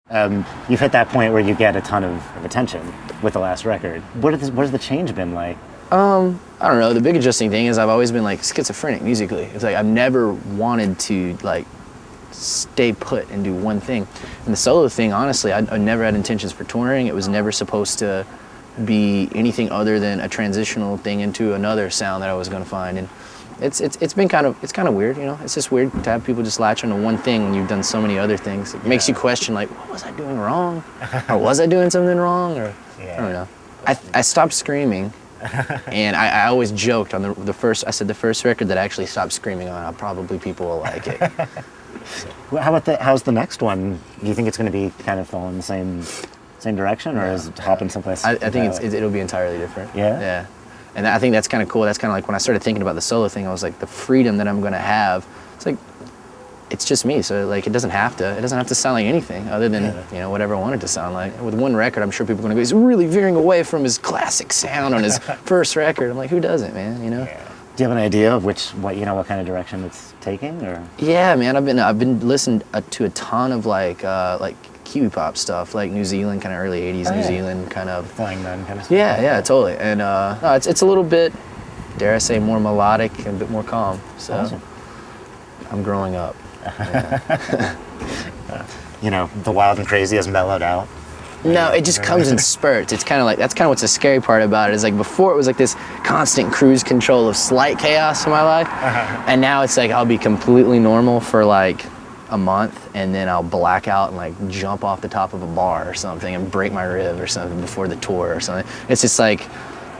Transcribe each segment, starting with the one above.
You've hit that point where you get a ton of attention with the last record. What has the change been like? I don't know. The big interesting thing is I've always been like schizophrenic musically. It's like I've never wanted to like stay put and do one thing. And the solo thing, honestly, I never had intentions for touring. It was never supposed to be anything other than a transitional thing into another sound that I was going to find. And it's been kind of weird, you know. It's just weird to have people just latch onto one thing when you've done so many other things. It makes you question like, what was I doing wrong, or was I doing something wrong, or I don't know. I stopped screaming. And I always joked on the first record that I actually stopped screaming on, probably people will like it. Well, how's the next one? Do you think it's going to be kind of following the same direction, or is it hopping someplace? I think it'll be entirely different. Yeah? Yeah. And I think that's kind of cool. That's kind of like when I started thinking about the solo thing, I was like, the freedom that I'm going to have, it's like, it's just me. So like, it doesn't have to sound like anything other than, you know, whatever I want it to sound like. With one record, I'm sure people are going to go, he's really veering away from his classic sound on his first record. I'm like, who doesn't, man, you know? Yeah. Do you have an idea of what kind of direction it's taking, or? Yeah, man, I've been listening to a ton of like Kiwi pop stuff, like New Zealand, kind of early 80s New Zealand kind of. Flying Men kind of stuff. Yeah, totally. And no, it's a little bit, dare I say, more melodic and a bit more calm. So awesome. I'm growing up. Yeah. You know, the Wild and Crazy has mellowed out. No, it just comes in spurts. It's kind of like, that's kind of what's the scary part about it, is like before it was like this constant cruise control of slight chaos in my life. And now it's like I'll be completely normal for like a month, and then I'll black out and like jump off the top of a bar or something and break my rib or something before the tour or something. It's just like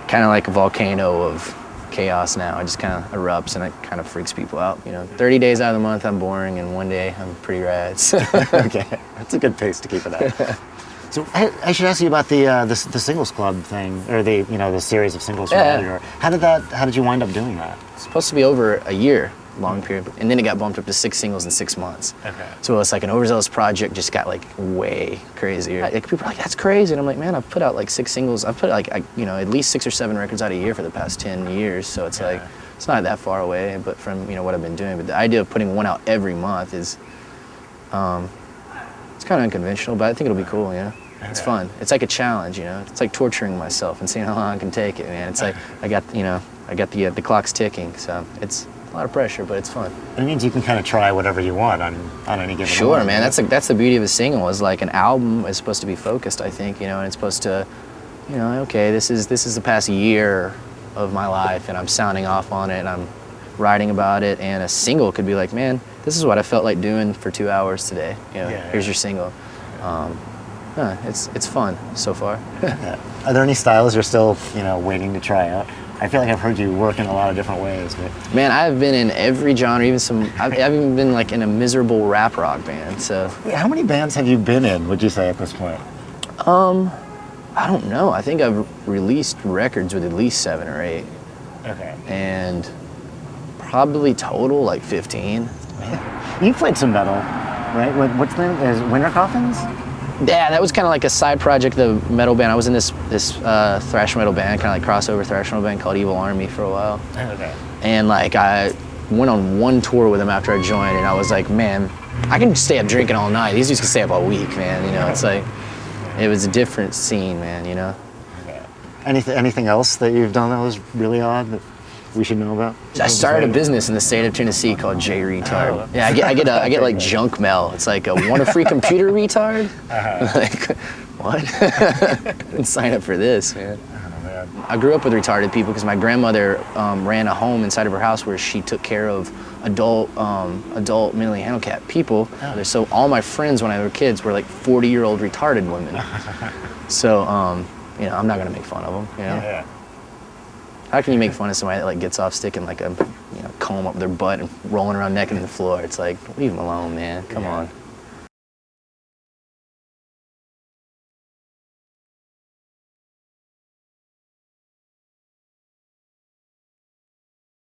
kind of like a volcano of chaos now. It just kind of erupts, and it kind of freaks people out. You know, 30 days out of the month I'm boring, and one day I'm pretty rad. So. Okay, that's a good pace to keep it at. So I should ask you about the singles club thing, or the series of singles. Yeah. How did you wind up doing that? It's supposed to be over a year long period, and then it got bumped up to 6 singles in 6 months. Okay. So it's like an overzealous project just got like way crazier. Like, people are like, that's crazy, and I'm like, man, I've put out like 6 singles. I've put like at least 6 or 7 records out a year for the past 10 years. So it's like it's not that far away, but from what I've been doing. But the idea of putting one out every month is, it's kind of unconventional, but I think it'll be cool. You know. It's fun. It's like a challenge, you know. It's like torturing myself and seeing how long I can take it, man. It's like I got the clock's ticking, so it's a lot of pressure, but it's fun. It means you can kind of try whatever you want on any given. Sure, man. That's the beauty of a single. Is like an album is supposed to be focused, I think, and it's supposed to, okay, this is the past year of my life, and I'm sounding off on it, and I'm writing about it. And a single could be like, man, this is what I felt like doing for 2 hours today. Here's your single. It's fun so far. Yeah. Are there any styles you're still, waiting to try out? I feel like I've heard you work in a lot of different ways. But... Man, I've been in every genre, I've even been like in a miserable rap rock band. So. Wait, how many bands have you been in, would you say, at this point? I don't know. I think I've released records with at least 7 or 8. Okay. And probably total like 15. Man. You played some metal, right? What's the name? Is Winter Coffins? Yeah, that was kind of like a side project, the metal band. I was in this thrash metal band, kind of like crossover thrash metal band called Evil Army for a while. Okay. And like I went on one tour with them after I joined, and I was like, man, I can stay up drinking all night. These dudes can stay up all week, man. It's like, it was a different scene, man, Okay. Anything else that you've done that was really odd that we should know about? I started a business in the state of Tennessee called Reatard. Oh. Yeah, I get like junk mail. It's like, want a free computer, retard? Like, what? Didn't sign up for this, man. Oh, man. I grew up with retarded people because my grandmother ran a home inside of her house where she took care of adult mentally handicapped people. Oh. So all my friends when I were kids were like 40-year-old retarded women. So, I'm not gonna make fun of them. Yeah. How can you make fun of somebody that like gets off sticking like a comb up their butt and rolling around naked in the floor? It's like, leave them alone, man. Come on.